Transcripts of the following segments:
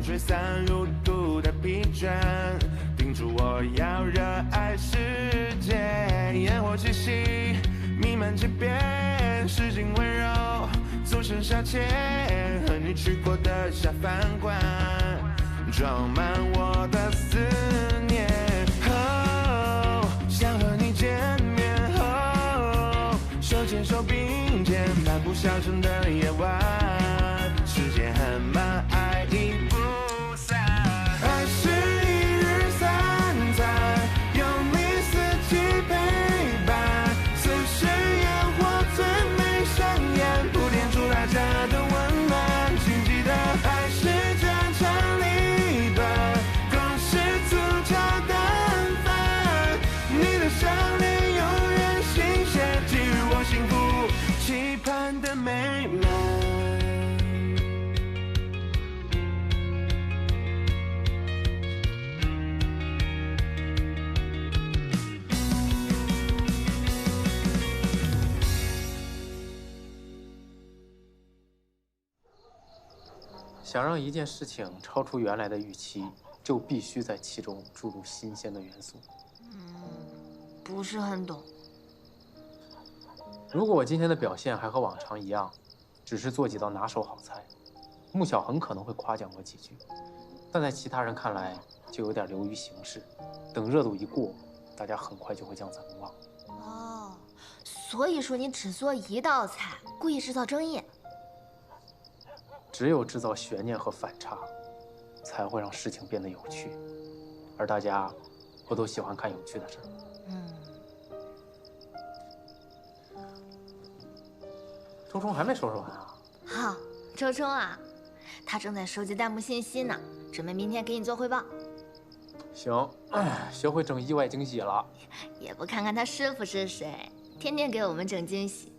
吹散入骨的疲倦，叮嘱我要热爱世界。烟火气息弥漫街边，市井温柔纵身消遣，和你去过的下饭馆，装满我的思念。想和你见面，手牵手并肩，漫步小城的夜晚，时间很慢，爱已不散。爱是一日三餐，有你四季陪伴，似是烟火最美盛宴，铺垫出大家的温暖。请记得，爱是家长里短，共是粗茶淡饭。你的笑脸永远新鲜，给予我幸福期盼的美满。想让一件事情超出原来的预期，就必须在其中注入新鲜的元素。不是很懂。如果我今天的表现还和往常一样，只是做几道拿手好菜，穆晓很可能会夸奖我几句，但在其他人看来就有点流于形式。等热度一过，大家很快就会将咱们忘了。哦，所以说你只做一道菜，故意制造争议。只有制造悬念和反差，才会让事情变得有趣，而大家不都喜欢看有趣的事儿？周冲还没收拾完啊？好，周冲啊，他正在收集弹幕信息呢，准备明天给你做汇报。行，学会整意外惊喜了。也不看看他师傅是谁，天天给我们整惊喜。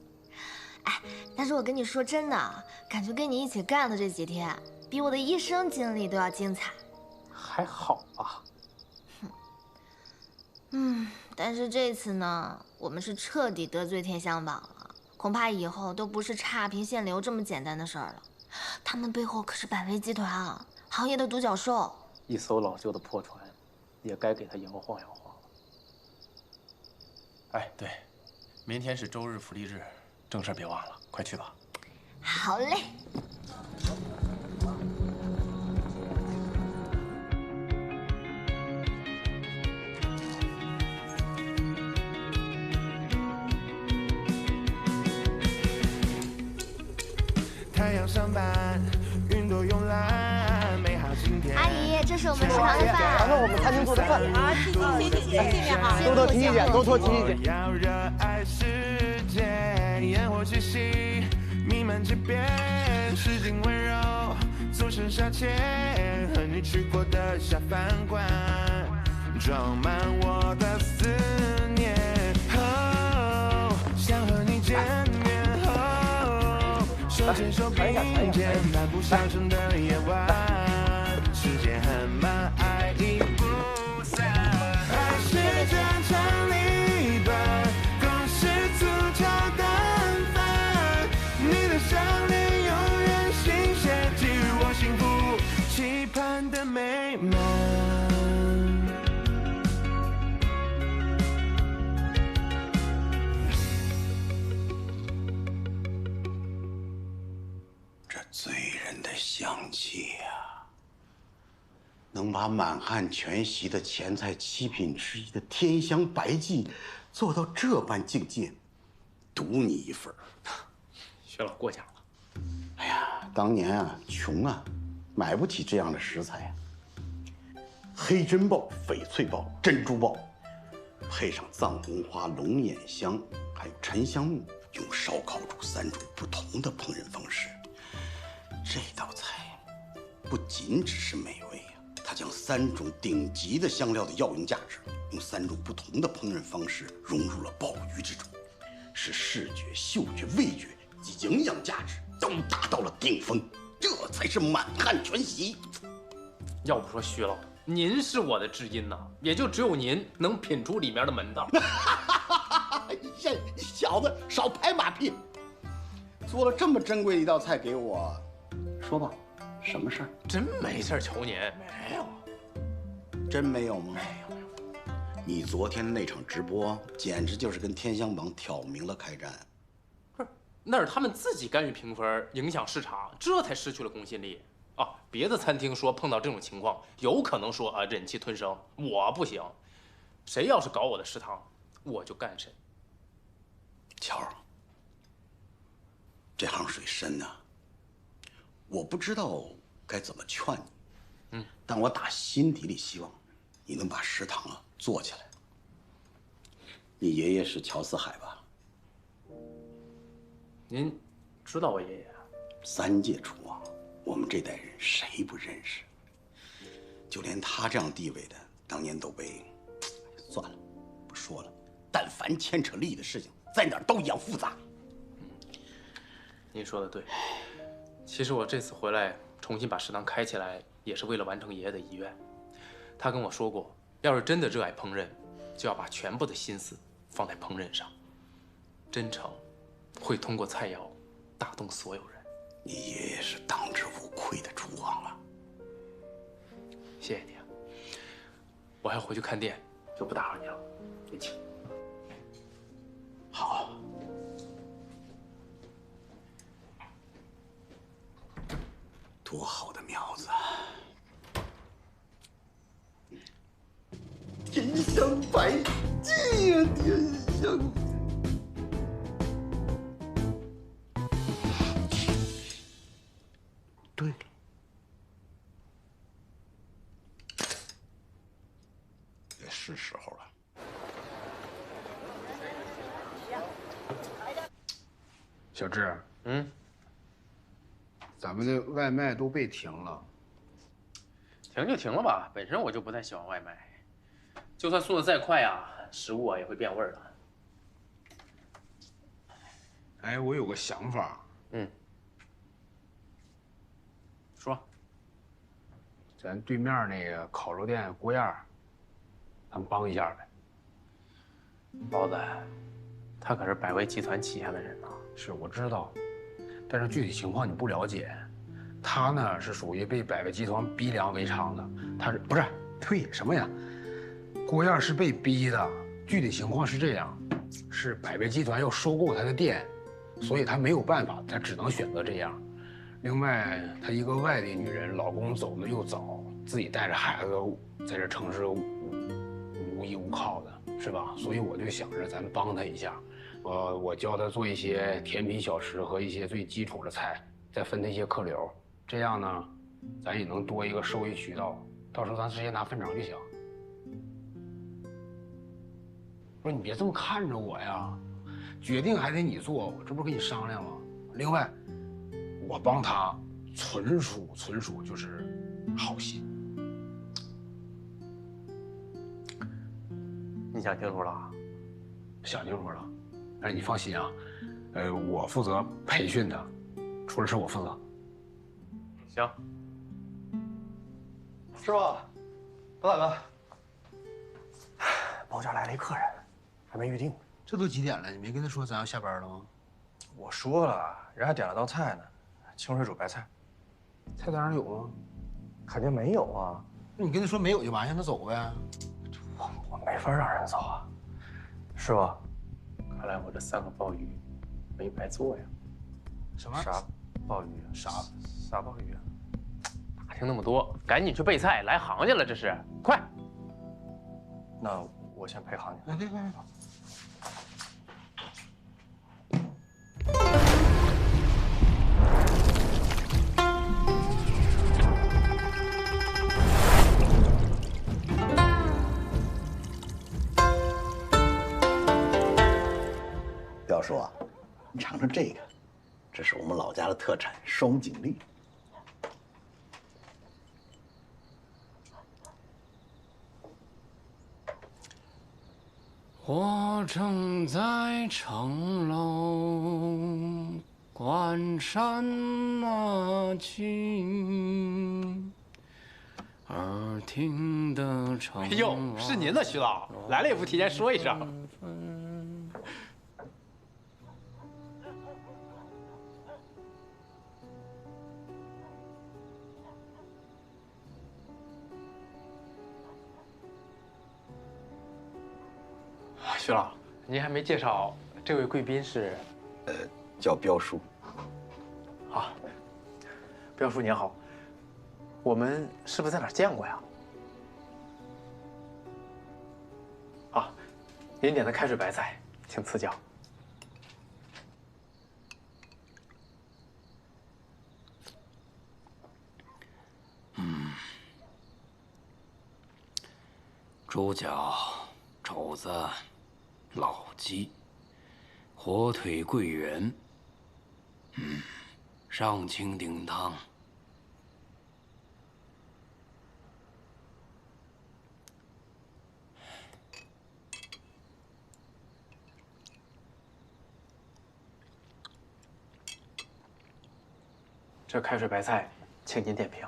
哎，但是我跟你说真的，感觉跟你一起干的这几天，比我的一生经历都要精彩。还好吧。但是这次呢，我们是彻底得罪天香坊了，恐怕以后都不是差评限流这么简单的事儿了。他们背后可是百威集团啊，行业的独角兽。一艘老旧的破船，也该给他摇晃摇晃了。哎，对，明天是周日福利日，正事别忘了，快去吧。好嘞。太阳上班，云朵慵懒，美好今天。阿姨，这是我们食堂的饭。尝尝我们餐厅做的饭啊！谢谢哈，多多提意见，多多提意见。要热爱世界，烟火气息弥漫街边，市井温柔纵身消遣，和你去过的下饭馆，装满我的思念。想和你见面，手牵手并肩，漫步小城的夜晚，时间很慢，爱已不散。爱是家长里短，共是粗茶淡饭。你的笑脸永远新鲜，给予我幸福期盼的美满。醉人的香气呀，能把满汉全席的前菜7品之一的天香白记做到这般境界，赌你一份。薛老过奖了。哎呀，当年啊，穷啊，买不起这样的食材啊。黑珍鲍、翡翠鲍、珍珠鲍，配上藏红花、龙眼香，还有沉香木，用烧烤煮3种不同的烹饪方式。这道菜不仅只是美味呀，它将3种顶级的香料的药用价值，用3种不同的烹饪方式融入了鲍鱼之中，使视觉、嗅觉、味觉及营养价值都达到了顶峰，这才是满汉全席。要不说薛老，您是我的知音呐，也就只有您能品出里面的门道。小子，少拍马屁！做了这么珍贵的一道菜给我，说吧，什么事儿？真没事儿，求您，没有。真没有吗？没有。你昨天那场直播，简直就是跟天香榜挑明了开战。不是，那是他们自己干预评分，影响市场，这才失去了公信力啊！别的餐厅说碰到这种情况，有可能说忍气吞声，我不行。谁要是搞我的食堂，我就干谁。乔儿，这行水深呐，我不知道该怎么劝你。但我打心底里希望你能把食堂做起来。你爷爷是乔四海吧？您知道我爷爷3届厨王，我们这代人谁不认识？就连他这样地位的，当年都被……算了，不说了。但凡牵扯利益的事情，在哪儿都一样复杂。您说的对，其实我这次回来重新把食堂开起来，也是为了完成爷爷的遗愿。他跟我说过，要是真的热爱烹饪，就要把全部的心思放在烹饪上。真诚会通过菜肴打动所有人。你爷爷是当之无愧的厨王啊！谢谢你啊，我还要回去看店，就不打扰你了，你请。好。多好的苗子！甜香白鸡呀，甜香！对了，也是时候了。小志，咱们的外卖都被停了。停就停了吧，本身我就不太喜欢外卖，就算送的再快啊，食物也会变味儿的。哎，我有个想法。说。咱对面那个烤肉店郭燕儿，咱们帮一下呗。包子，他可是百威集团旗下的人呐。是，我知道，但是具体情况你不了解。他呢是属于被百威集团逼良为娼的，他是不是？呸，什么呀？郭燕是被逼的。具体情况是这样，是百威集团要收购他的店，所以他没有办法，他只能选择这样。另外，她一个外地女人，老公走的又早，自己带着孩子在这城市无依无靠的，是吧？所以我就想着咱帮她一下，我教她做一些甜品小吃和一些最基础的菜，再分她一些客流，这样呢，咱也能多一个收益渠道，到时候咱直接拿分成就行。不是你别这么看着我呀，决定还得你做，我这不是跟你商量吗？另外。我帮他纯属就是好心。你想清楚了？想清楚了。但是你放心啊，我负责培训他，出了事我负责。行。师傅，包大哥，包家来了一客人，还没预定。这都几点了？你没跟他说咱要下班了吗？我说了，人还点了道菜呢。清水煮白菜，菜单上有吗？肯定没有啊。那你跟他说没有就完，让他走呗。我没法让人走啊。师傅，看来我这3个鲍鱼没白做呀。什么？啥鲍鱼？啥鲍鱼？打听那么多，赶紧去备菜，来行去了，这是，快！那我先陪行去。别。要说啊，你尝尝这个，这是我们老家的特产双井栗。我正在城楼关山那去，耳听得城。哎呦，是您的徐老，来了也不提前说一声。徐老，您还没介绍这位贵宾是？叫彪叔。啊，彪叔您好，我们是不是在哪儿见过呀？啊，您点的开水白菜，请赐教。猪脚、肘子、老鸡、火腿桂圆，上清顶汤。这开水白菜，请您点评。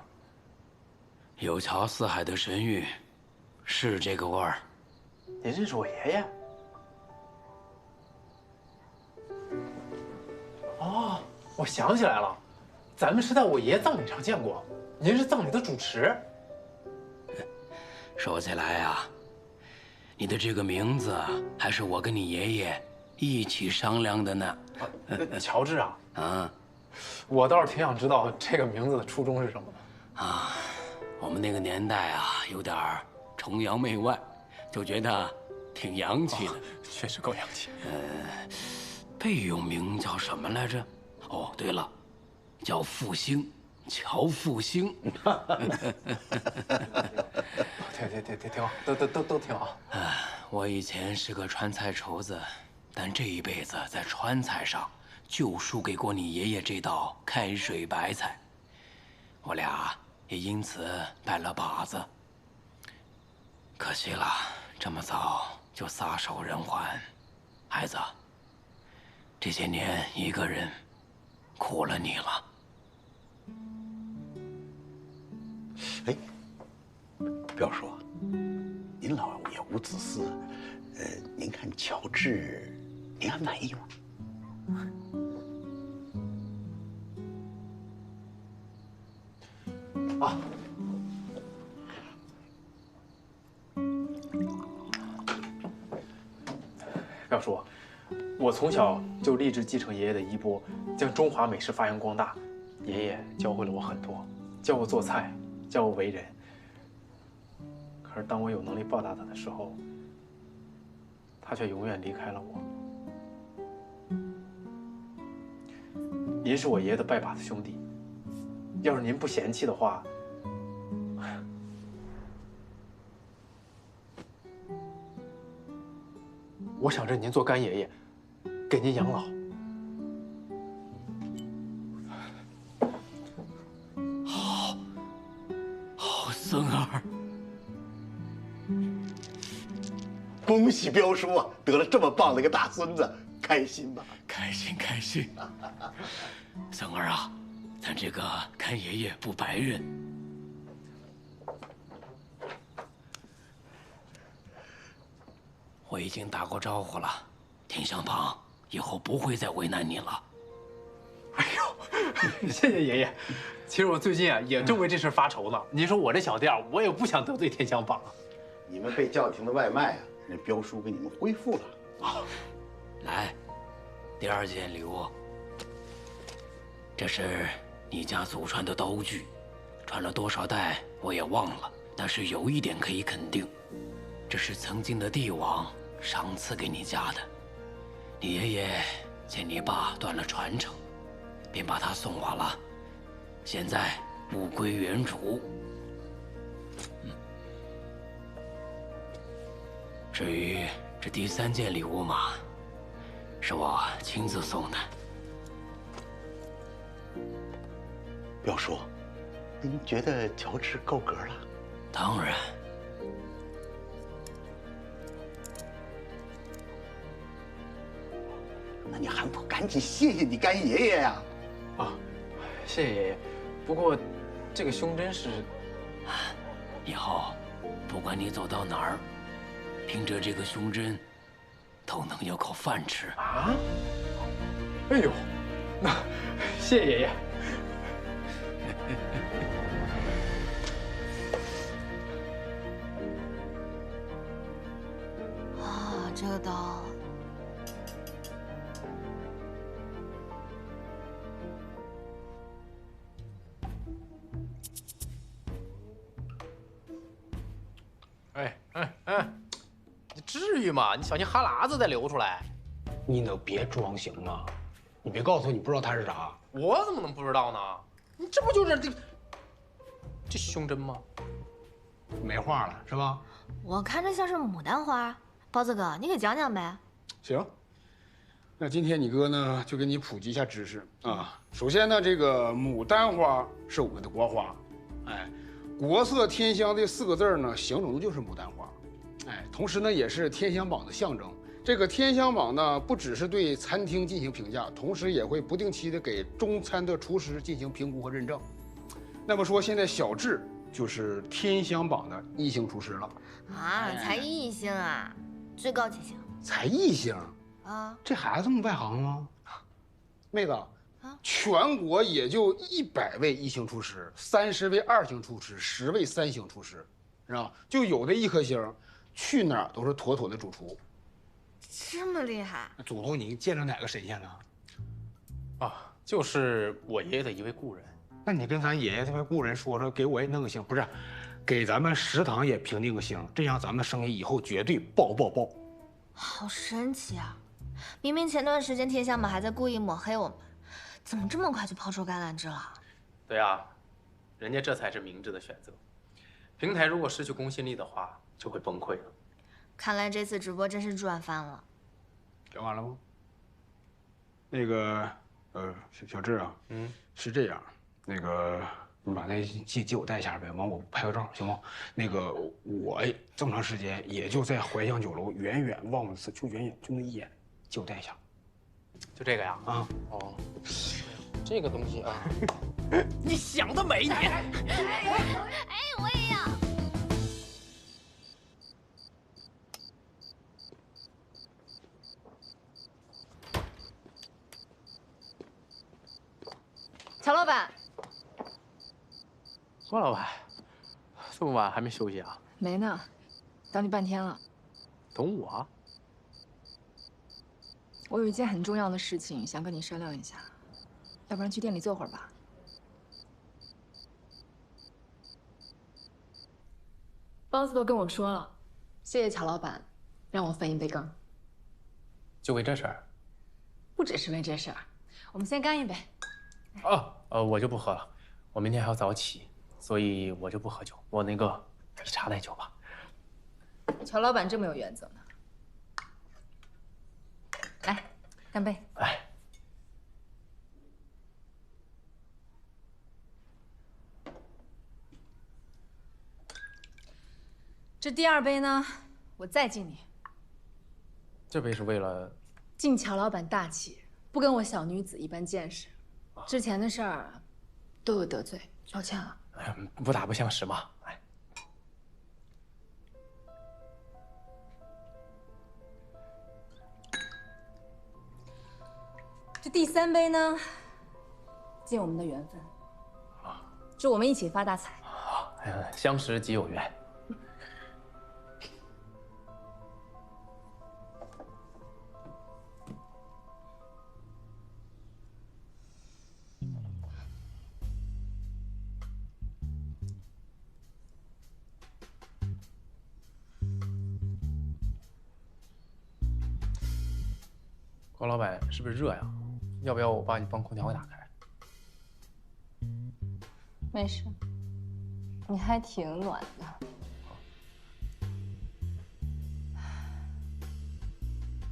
有桥四海的神韵，是这个味儿。您认识我爷爷？哦，我想起来了，咱们是在我爷爷葬礼上见过。您是葬礼的主持。说起来啊，你的这个名字还是我跟你爷爷一起商量的呢。乔治啊，啊，我倒是挺想知道这个名字的初衷是什么的。啊，我们那个年代啊，有点崇洋媚外，就觉得挺洋气的。确实够洋气。备用名叫什么来着？哦，对了，叫复兴，乔复兴。挺好，都挺好。我以前是个川菜厨子，但这一辈子在川菜上就输给过你爷爷这道开水白菜，我俩也因此拜了把子。可惜了，这么早就撒手人寰，孩子，这些年一个人苦了你了。哎，彪叔，您老也无子嗣，您看乔治，您还满意吗？啊，彪叔，我从小就立志继承爷爷的衣钵，将中华美食发扬光大。爷爷教会了我很多，教我做菜，教我为人。可是当我有能力报答他的时候，他却永远离开了我。您是我爷爷的拜把子兄弟，要是您不嫌弃的话，我想认您做干爷爷，给您养老。好，孙儿，恭喜彪叔啊，得了这么棒的一个大孙子，开心吧？开心开心。孙儿啊，咱这个干爷爷不白认。我已经打过招呼了，田相旁以后不会再为难你了。哎呦，谢谢爷爷。其实我最近啊也正为这事发愁呢。您说我这小店，我也不想得罪天香坊啊。你们被叫停的外卖啊，人彪叔给你们恢复了。好，来，第二件礼物。这是你家祖传的刀具，传了多少代我也忘了，但是有一点可以肯定，这是曾经的帝王赏赐给你家的。你爷爷见你爸断了传承，便把它送我了，现在物归原主。至于这第三件礼物嘛，是我亲自送的。彪叔，您觉得乔治够格了？当然。那你还不赶紧谢谢你干爷爷呀？啊，谢谢爷爷。不过，这个胸针是……以后，不管你走到哪儿，凭着这个胸针，都能有口饭吃啊！哎呦，那谢谢爷爷。这个刀。你至于吗？你小心哈喇子再流出来。你能别装行吗？你别告诉我你不知道它是啥。我怎么能不知道呢？你这不就是这胸针吗？没话了是吧？我看着像是牡丹花，包子哥，你给讲讲呗。行，那今天你哥呢就给你普及一下知识啊。首先呢，这个牡丹花是我们的国花，哎，国色天香这4个字呢，形容的就是牡丹花，哎，同时呢也是天香榜的象征。这个天香榜呢，不只是对餐厅进行评价，同时也会不定期的给中餐的厨师进行评估和认证。那么说，现在小智就是天香榜的1星厨师了。啊，才1星啊，最高几星？才1星啊？这孩子这么外行吗？妹子，全国也就100位1星厨师，30位2星厨师，10位3星厨师，是吧？就有的1颗星，去哪儿都是妥妥的主厨。这么厉害？祖宗，你见着哪个神仙了？啊，就是我爷爷的一位故人。那你跟咱爷爷这位故人说说，给我也弄个星，不是，给咱们食堂也评定个星，这样咱们生意以后绝对爆爆爆。好神奇啊！明明前段时间天香榜还在故意抹黑我们，怎么这么快就抛出橄榄枝了？对啊，人家这才是明智的选择。平台如果失去公信力的话，就会崩溃了。看来这次直播真是赚翻了。讲完了吗？那个，小智啊，是这样，那个你把那借我带一下呗，完我拍个照行吗？那个我这么长时间也就在怀香酒楼远远望了次，就远远就那一眼，借我带一下。就这个呀？啊，哦，这个东西啊，你想得美你！哎，我也要。乔老板，郭老板，这么晚还没休息啊？没呢，等你半天了。等我？我有一件很重要的事情想跟你商量一下，要不然去店里坐会儿吧。包子都跟我说了，谢谢乔老板，让我分一杯羹。就为这事儿？不只是为这事儿，我们先干一杯。我就不喝了，我明天还要早起，所以我就不喝酒。我那个以茶代酒吧。乔老板这么有原则呢。来，干杯！哎，这第2杯呢，我再敬你。这杯是为了敬乔老板大气，不跟我小女子一般见识。之前的事儿都有得罪，抱歉了。哎呀，不打不相识嘛。哎，这第3杯呢，敬我们的缘分。祝我们一起发大财。哎呀，相识即有缘。郭老板，是不是热呀？要不要我帮你空调给打开？没事，你还挺暖的。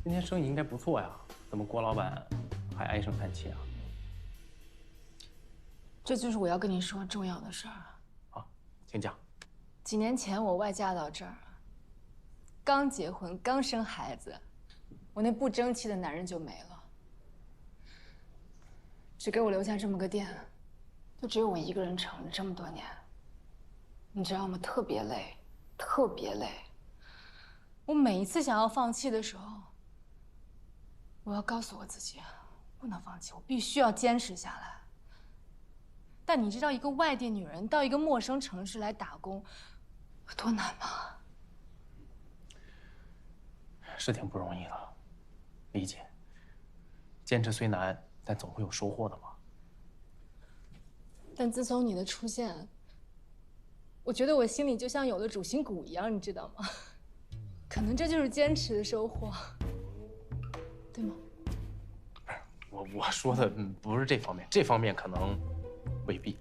今天生意应该不错呀，怎么郭老板还唉声叹气啊？这就是我要跟你说重要的事儿。好，请讲。几年前我外嫁到这儿，刚结婚，刚生孩子，我那不争气的男人就没了，只给我留下这么个店，就只有我一个人撑着这么多年。你知道吗？特别累，特别累。我每一次想要放弃的时候，我要告诉我自己，不能放弃，我必须要坚持下来。但你知道，一个外地女人到一个陌生城市来打工，有多难吗？是挺不容易的，理解。坚持虽难，但总会有收获的嘛。但自从你的出现，我觉得我心里就像有了主心骨一样，你知道吗？可能这就是坚持的收获，对吗？我说的不是这方面，这方面可能未必。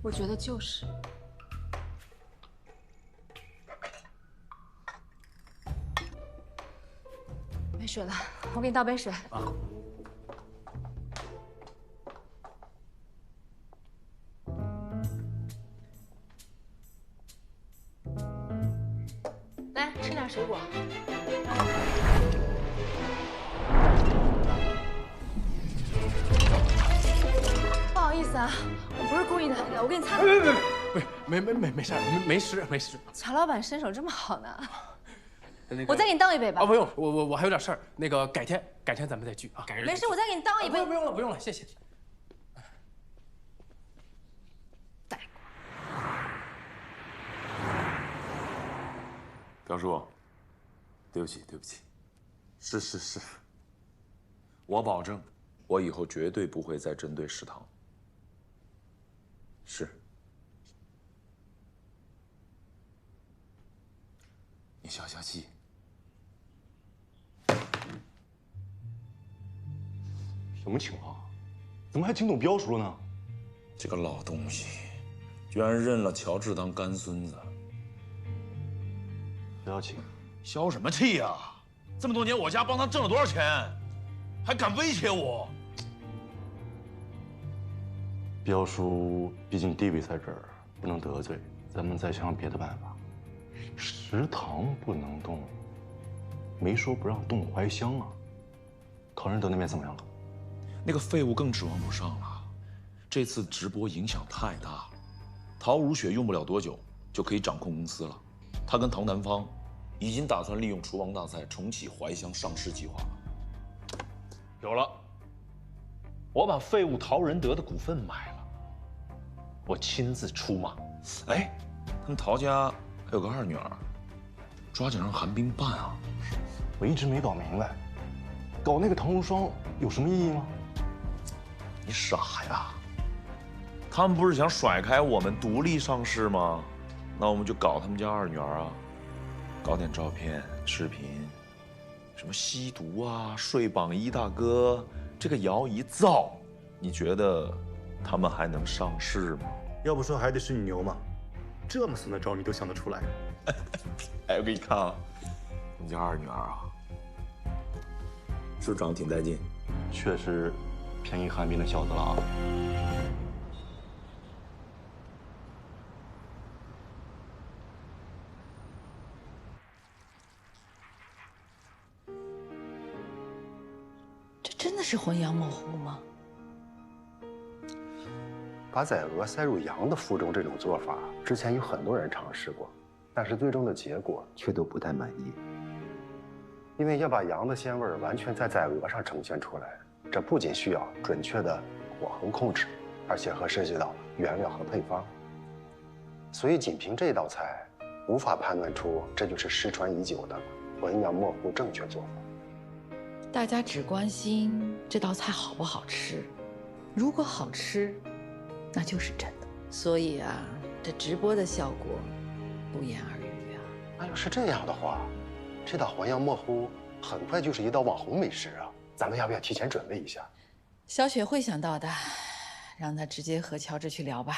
我觉得就是。没水了，我给你倒杯水。啊。来，吃点水果。不好意思啊，我不是故意的，我给你擦。没事。乔老板身手这么好呢。那个，我再给你倒一杯吧。啊，不用，我还有点事儿，那个改天咱们再聚啊。改日。没事，我再给你倒一杯。不用了，谢谢。朴叔，对不起，是，我保证，我以后绝对不会再针对食堂。是。你消消气。什么情况？怎么还惊动彪叔了呢？这个老东西，居然认了乔治当干孙子。不要气，消什么气呀？这么多年我家帮他挣了多少钱，还敢威胁我？彪叔毕竟地位在这儿，不能得罪，咱们再想想别的办法。食堂不能动，没说不让动怀乡啊。考仁德那边怎么样了？那个废物更指望不上了，这次直播影响太大了。陶如雪用不了多久就可以掌控公司了，他跟陶南方已经打算利用厨王大赛重启怀乡上市计划了。有了，我把废物陶仁德的股份买了，我亲自出马。哎，他们陶家还有个二女儿，抓紧让韩冰办啊！我一直没搞明白，搞那个唐无双有什么意义吗？你傻呀！他们不是想甩开我们独立上市吗？那我们就搞他们家二女儿啊，搞点照片、视频，什么吸毒啊、睡榜一大哥，这个谣一造，你觉得他们还能上市吗？要不说还得是你牛嘛，这么损的招你都想得出来。哎，我给你看啊，我们家二女儿啊，是不是长得挺带劲？确实便宜韩冰的小子了啊。这真的是浑阳模糊吗？把崽鹅塞入羊的腹中这种做法，之前有很多人尝试过，但是最终的结果却都不太满意。因为要把羊的鲜味完全在崽鹅上呈现出来，这不仅需要准确的火候控制，而且还涉及到原料和配方。所以仅凭这道菜，无法判断出这就是失传已久的浑阳模糊正确做法。大家只关心这道菜好不好吃，如果好吃，那就是真的。所以啊，这直播的效果不言而喻啊。那要是这样的话，这道浑阳模糊很快就是一道网红美食啊！咱们要不要提前准备一下？小雪会想到的，让她直接和乔治去聊吧。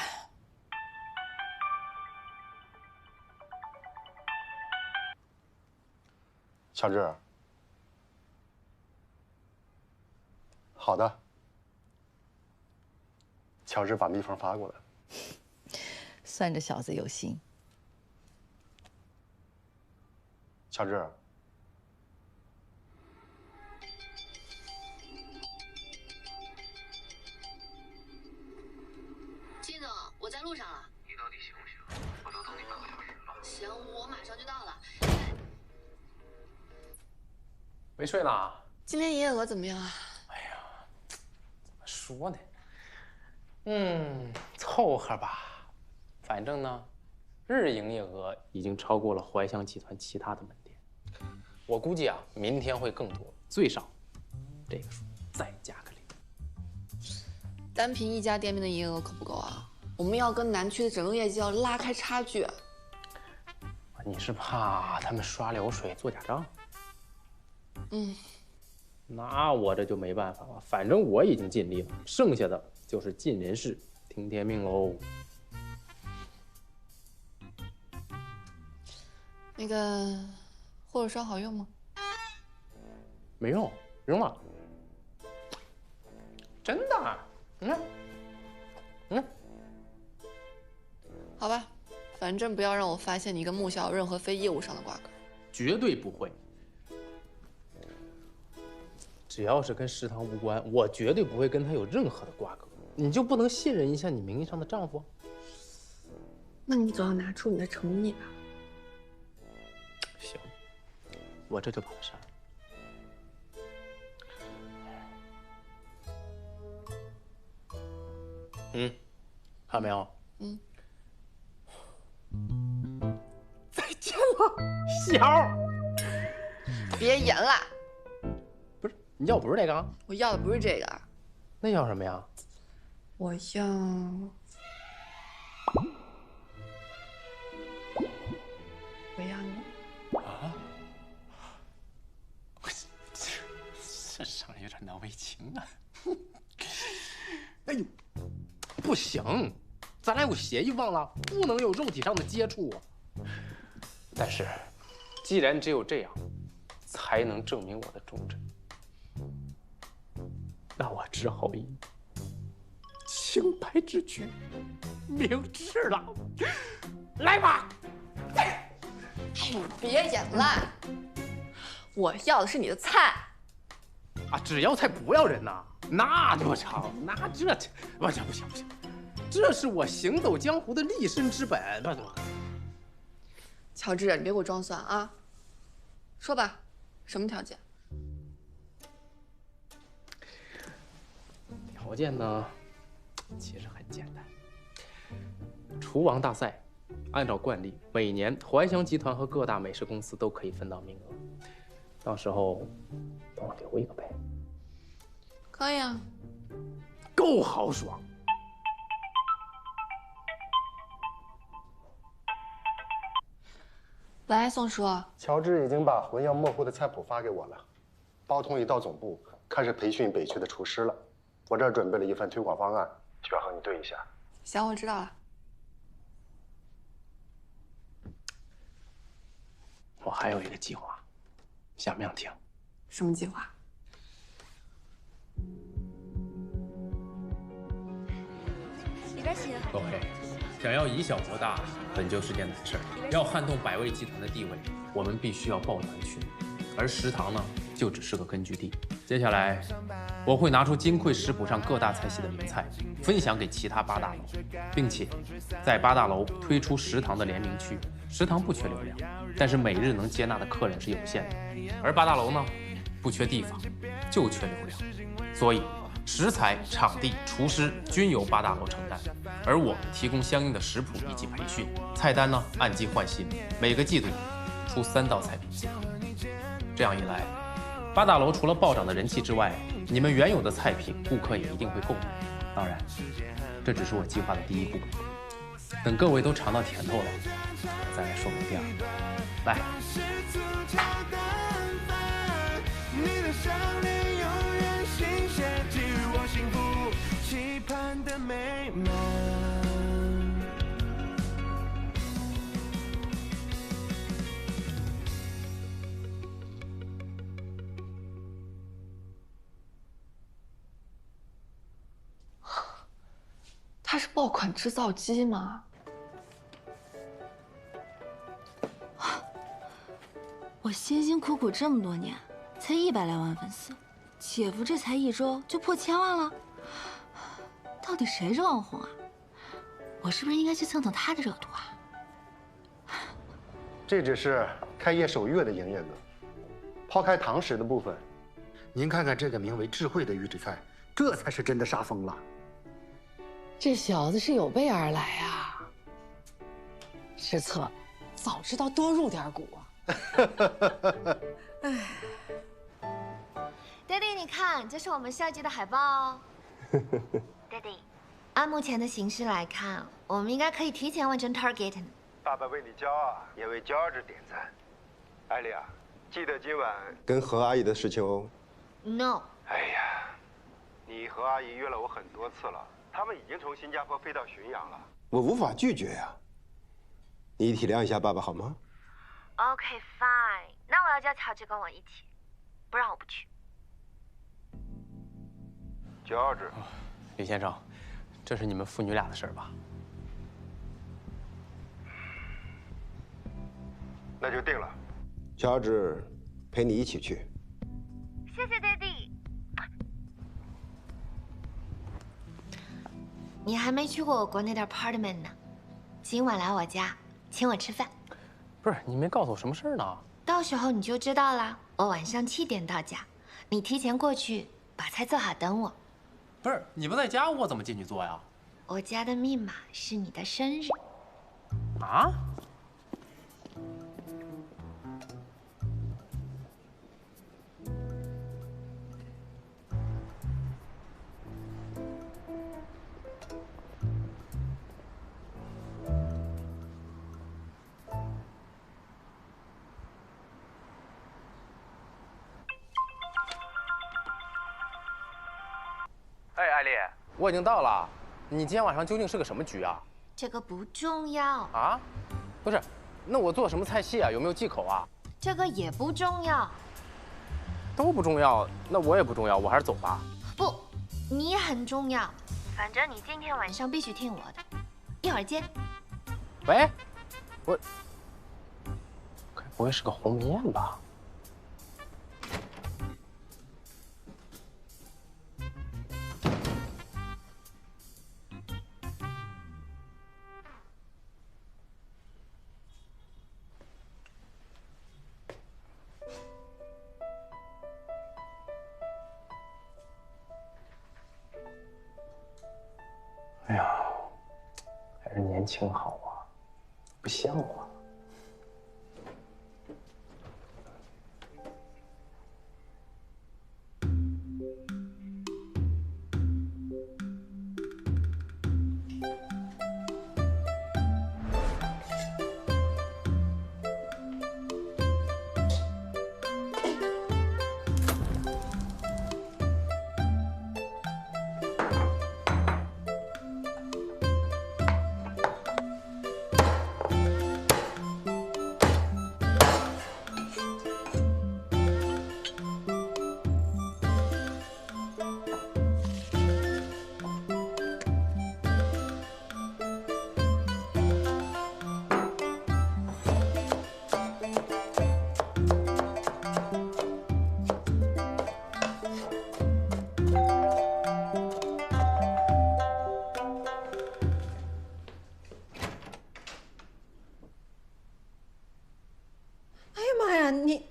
乔治，好的。乔治把秘方发过来。算这小子有心。乔治，金总，我在路上了。你到底行不行？否则等你半个小时了。行，我马上就到了。没睡呢？今天营业额怎么样啊？哎呀，怎么说呢？凑合吧。反正呢，日营业额已经超过了怀乡集团其他的门店。我估计啊，明天会更多，最少这个数再加个0。单凭一家店面的营业额可不够啊，我们要跟南区的整个业绩要拉开差距。你是怕他们刷流水做假账？嗯，那我这就没办法了，反正我已经尽力了，剩下的就是尽人事，听天命喽。那个护手霜好用吗？没用，扔了。真的？好吧，反正不要让我发现你跟穆小有任何非业务上的瓜葛。绝对不会。只要是跟食堂无关，我绝对不会跟他有任何的瓜葛。你就不能信任一下你名义上的丈夫？那你总要拿出你的诚意吧。行，我这就把他删了。看到没有？再见了，小儿。别演了。不是，你要不是这个？我要的不是这个。那要什么呀？我要。我要你。啊？这上有点难为情啊。哎呦，不行，咱俩有协议忘了，不能有肉体上的接触啊。但是，既然只有这样，才能证明我的忠贞，那我只好以清白之举明志了。来吧！别演了，我要的是你的菜。啊，只要菜不要人呐，那就成，那这不行不行不行，这是我行走江湖的立身之本。乔治，你别给我装蒜啊！说吧，什么条件？条件呢，其实很简单。厨王大赛，按照惯例，每年怀香集团和各大美食公司都可以分到名额，到时候帮我留一个呗。可以啊，够豪爽。喂，宋叔。乔治已经把混淆模糊的菜谱发给我了，包通已到总部，开始培训北区的厨师了。我这儿准备了一份推广方案，需要和你对一下。行，我知道了。我还有一个计划，想不想听？什么计划？里边请。OK， 想要以小博大，本就是件难事儿。要撼动百味集团的地位，我们必须要抱团取暖，而食堂呢，就只是个根据地。接下来，我会拿出金匮食谱上各大菜系的名菜，分享给其他8大楼，并且在8大楼推出食堂的联名区。食堂不缺流量，但是每日能接纳的客人是有限的，而8大楼呢，不缺地方，就缺流量，所以食材、场地、厨师均由8大楼承担，而我们提供相应的食谱以及培训。菜单呢按季换新，每个季度出3道菜品。这样一来，8大楼除了暴涨的人气之外，你们原有的菜品顾客也一定会购买。当然，这只是我计划的第一步。等各位都尝到甜头了，我再来说明第二步。来。你的笑脸永远新鲜，给予我幸福期盼的美满。它是爆款制造机吗？我辛辛苦苦这么多年，才100来万粉丝，姐夫这才1周就破1000万了。到底谁是网红啊？我是不是应该去蹭蹭他的热度啊？这只是开业首月的营业额，抛开堂食的部分，您看看这个名为智慧的预制菜，这才是真的杀疯了。这小子是有备而来啊！失策，早知道多入点股啊！爹地，你看，这是我们校级的海报哦。爹地，按目前的形势来看，我们应该可以提前完成 target 呢。爸爸为你骄傲，也为娇儿子点赞。艾丽啊，记得今晚跟何阿姨的事情哦。No。哎呀，你和阿姨约了我很多次了，他们已经从新加坡飞到浔阳了，我无法拒绝呀。你体谅一下爸爸好吗 ？OK fine， 那我要叫乔治跟我一起，不然我不去。乔治，李先生，这是你们父女俩的事儿吧？那就定了，乔治陪你一起去。谢谢爹地。你还没去过我国内的 apartment 呢，今晚来我家请我吃饭。不是，你没告诉我什么事儿呢？到时候你就知道了。我晚上7点到家，你提前过去把菜做好等我。不是，你不在家，我怎么进去做呀？我家的密码是你的生日。啊？哎，艾丽，我已经到了。你今天晚上究竟是个什么局啊？这个不重要啊？不是，那我做什么菜系啊？有没有忌口啊？这个也不重要。都不重要，那我也不重要，我还是走吧。不，你很重要。反正你今天晚上必须听我的。一会儿见。喂，我该不会是个鸿门宴吧？哎呀，还是年轻好啊，不像我。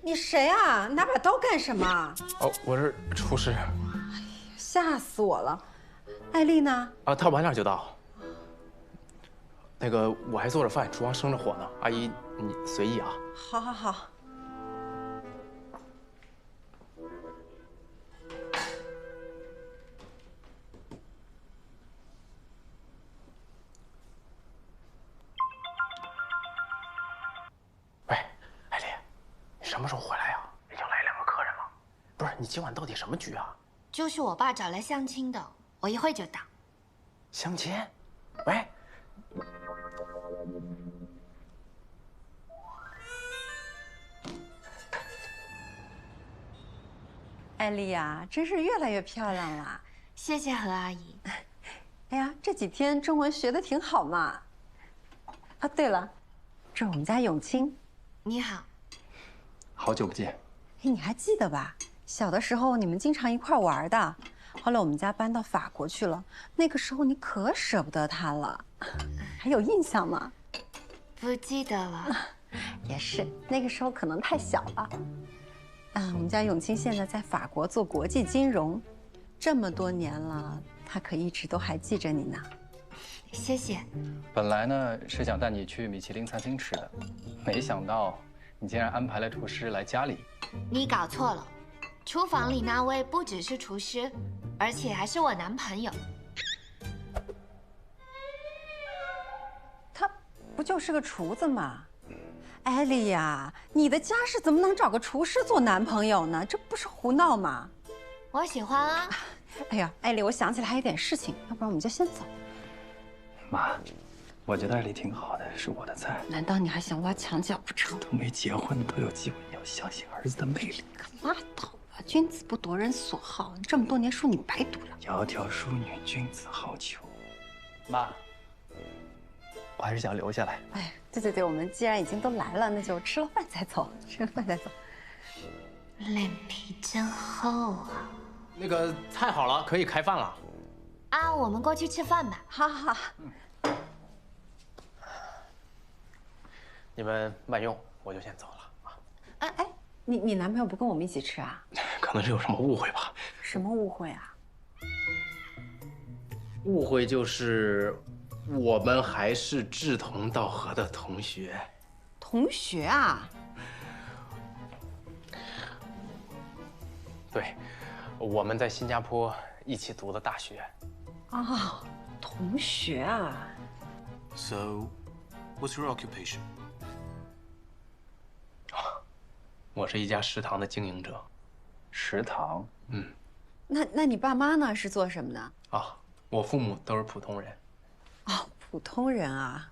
你谁啊？拿把刀干什么？哦，我是厨师。吓死我了！艾丽呢？啊，她晚点就到。那个，我还做着饭，厨房生着火呢。阿姨，你随意啊。好，好，好。喂，艾丽，你什么时候回来呀？已经来2个客人了。不是，你今晚到底什么局啊？就是我爸找来相亲的，我一会就到。相亲？喂。艾丽呀，真是越来越漂亮了。谢谢何阿姨。哎呀，这几天中文学的挺好嘛。啊，对了，这是我们家永清。你好。好久不见。哎，你还记得吧？小的时候你们经常一块玩的。后来我们家搬到法国去了，那个时候你可舍不得他了，还有印象吗？不记得了。也是，那个时候可能太小了。我们家永清现在在法国做国际金融，这么多年了，他可一直都还记着你呢。谢谢。本来呢是想带你去米其林餐厅吃的，没想到你竟然安排了厨师来家里。你搞错了，厨房里那位不只是厨师，而且还是我男朋友。他不就是个厨子吗？艾丽呀，你的家世怎么能找个厨师做男朋友呢？这不是胡闹吗？我喜欢啊。哎呀，艾丽，我想起来还有点事情，要不然我们就先走。妈，我觉得艾丽挺好的，是我的菜。难道你还想挖墙脚不成？都没结婚都有机会，你要相信儿子的魅力。可拉倒吧，君子不夺人所好，这么多年书你白读了。窈窕淑女，君子好逑。妈，我还是想留下来。哎，对，我们既然已经都来了，那就吃了饭再走，吃了饭再走。脸皮真厚啊！那个菜好了，可以开饭了。啊，我们过去吃饭吧。好好。你们慢用，我就先走了啊。哎，你男朋友不跟我们一起吃啊？可能是有什么误会吧。什么误会啊？误会就是我们还是志同道合的同学。同学啊？对，我们在新加坡一起读的大学。哦，同学啊。So, what's your occupation? 我是一家食堂的经营者。食堂？嗯。那你爸妈呢？是做什么的？啊，我父母都是普通人。哦，普通人啊。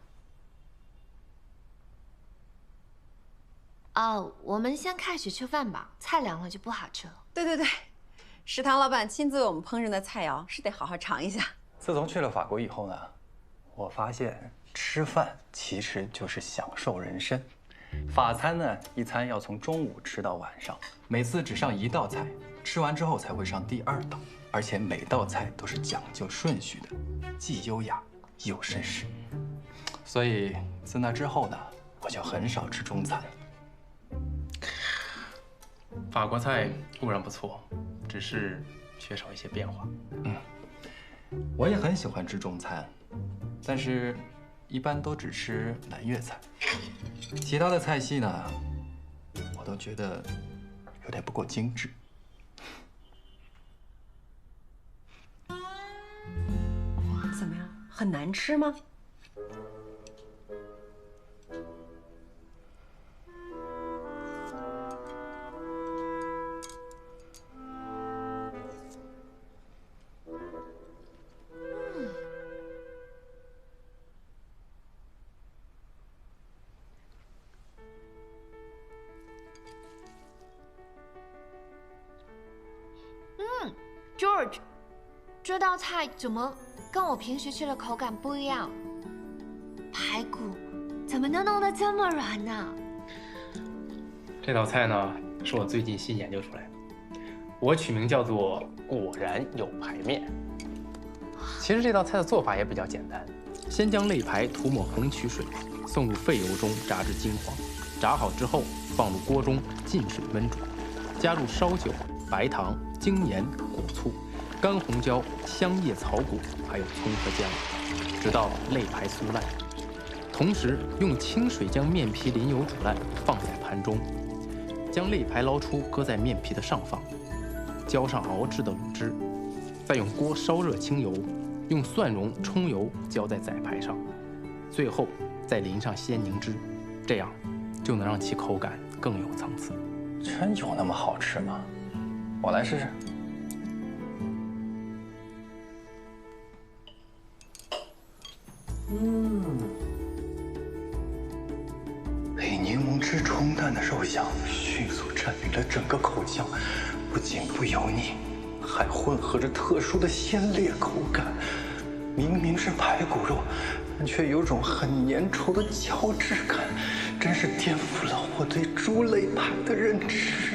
我们先开始吃饭吧，菜凉了就不好吃了。对，食堂老板亲自为我们烹饪的菜肴是得好好尝一下。自从去了法国以后呢，我发现吃饭其实就是享受人生。法餐呢，一餐要从中午吃到晚上，每次只上一道菜，吃完之后才会上第二道，而且每道菜都是讲究顺序的，既优雅又绅士。所以自那之后呢，我就很少吃中餐。法国菜固然不错，只是缺少一些变化。我也很喜欢吃中餐，但是一般都只吃南粤菜，其他的菜系呢，我都觉得有点不够精致。怎么样？很难吃吗？George， 这道菜怎么跟我平时吃的口感不一样？排骨怎么能弄得这么软呢？这道菜呢，是我最近新研究出来的，我取名叫做“果然有排面”。其实这道菜的做法也比较简单，先将肋排涂抹红曲水，送入沸油中炸至金黄，炸好之后放入锅中浸水焖煮，加入烧酒、白糖、精盐、果醋、干红椒、香叶、草果，还有葱和姜，直到肋排酥烂。同时用清水将面皮淋油煮烂，放在盘中，将肋排捞出，搁在面皮的上方，浇上熬制的卤汁，再用锅烧热清油，用蒜蓉、葱油浇在仔排上，最后再淋上鲜柠汁，这样就能让其口感更有层次。真有那么好吃吗？我来试试。被柠檬汁冲淡的肉香迅速占领了整个口腔，不仅不油腻，还混合着特殊的鲜烈口感。明明是排骨肉，但却有种很粘稠的胶质感，真是颠覆了我对猪肋排的认知。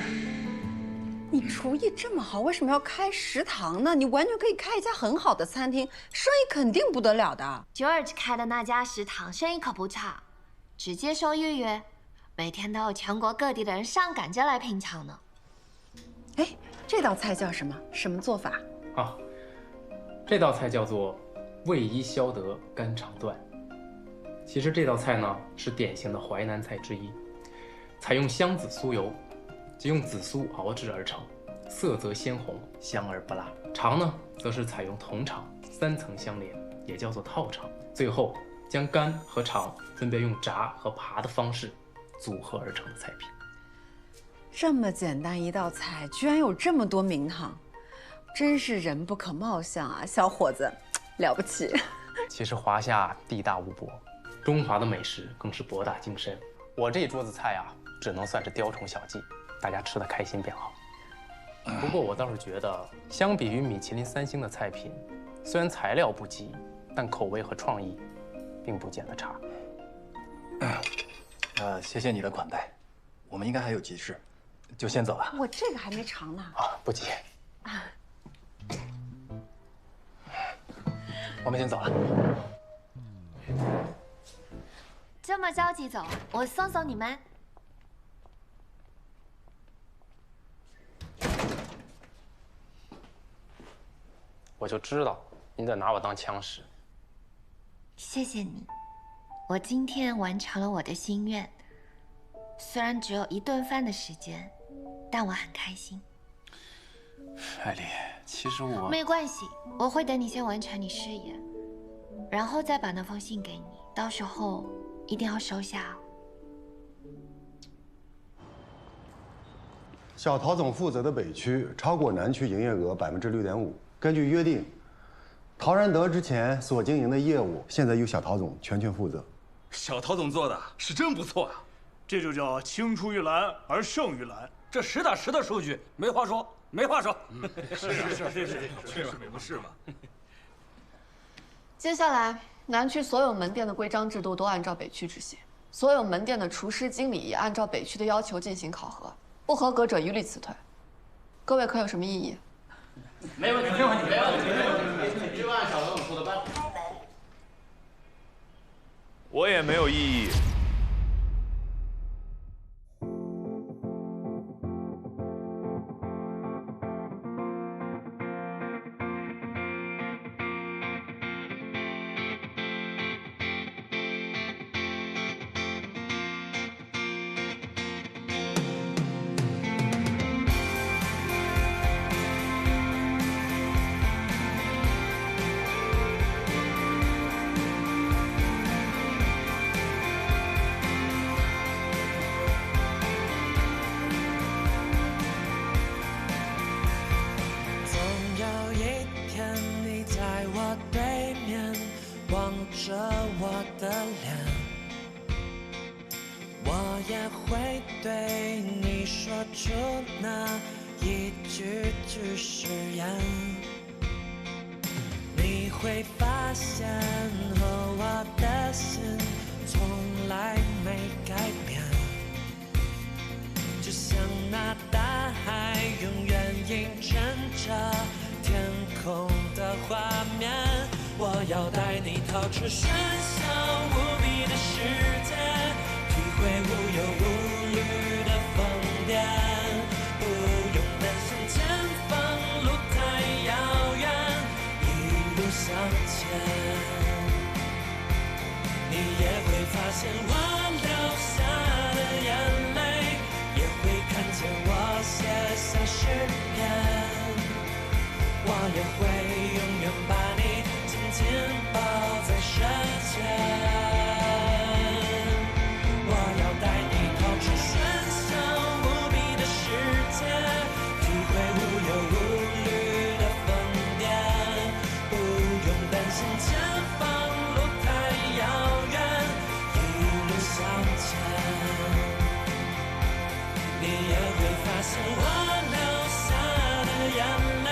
你厨艺这么好，为什么要开食堂呢？你完全可以开一家很好的餐厅，生意肯定不得了的。George 开的那家食堂生意可不差，只接受预约，每天都有全国各地的人上赶着来品尝呢。哎，这道菜叫什么？什么做法？啊，这道菜叫做味一消得肝肠断。其实这道菜呢是典型的淮南菜之一，采用香紫酥油，即用紫苏熬制而成，色泽鲜红，香而不辣。肠呢，则是采用铜肠，3层相连，也叫做套肠。最后将肝和肠分别用炸和扒的方式组合而成的菜品。这么简单一道菜，居然有这么多名堂，真是人不可貌相啊，小伙子，了不起！其实华夏地大物博，中华的美食更是博大精深。我这桌子菜啊，只能算是雕虫小技，大家吃得开心便好。不过我倒是觉得，相比于米其林3星的菜品，虽然材料不济，但口味和创意并不见得差。谢谢你的款待，我们应该还有急事，就先走了。我这个还没尝呢。不急。我们先走了。这么着急走啊？我送送你们。我就知道你得拿我当枪使。谢谢你，我今天完成了我的心愿。虽然只有1顿饭的时间，但我很开心。艾丽，其实我……没关系，我会等你先完成你事业，然后再把那封信给你，到时候一定要收下哦。小陶总负责的北区超过南区营业额6.5%。根据约定，陶然德之前所经营的业务，现在由小陶总全权负责。小陶总做的是真不错啊！这就叫青出于蓝而胜于蓝，这实打实的数据，没话说，没话说。是，不是嘛？接下来，南区所有门店的规章制度都按照北区执行，所有门店的厨师、经理也按照北区的要求进行考核，不合格者一律辞退。各位可有什么异议？没问题。就按小总说的办。我也没有异议。着我的脸，我也会对你说出那一句句誓言。你会发现和我的心从来没改变，就像那大海永远映衬着天空的画面。我要带你逃出喧嚣无比的世界，体会无忧无虑的疯癫，不用担心前方路太遥远，一路向前。你也会发现我流下的眼泪，也会看见我写下诗篇，我也会永远把你紧紧抱在身前。我要带你逃出喧嚣无比的世界，体会无忧无虑的疯癫，不用担心前方路太遥远，一路向前。你也会发现我流下的眼泪，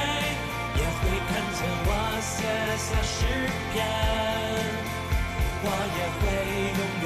也会看见我写下诗篇，我也会永远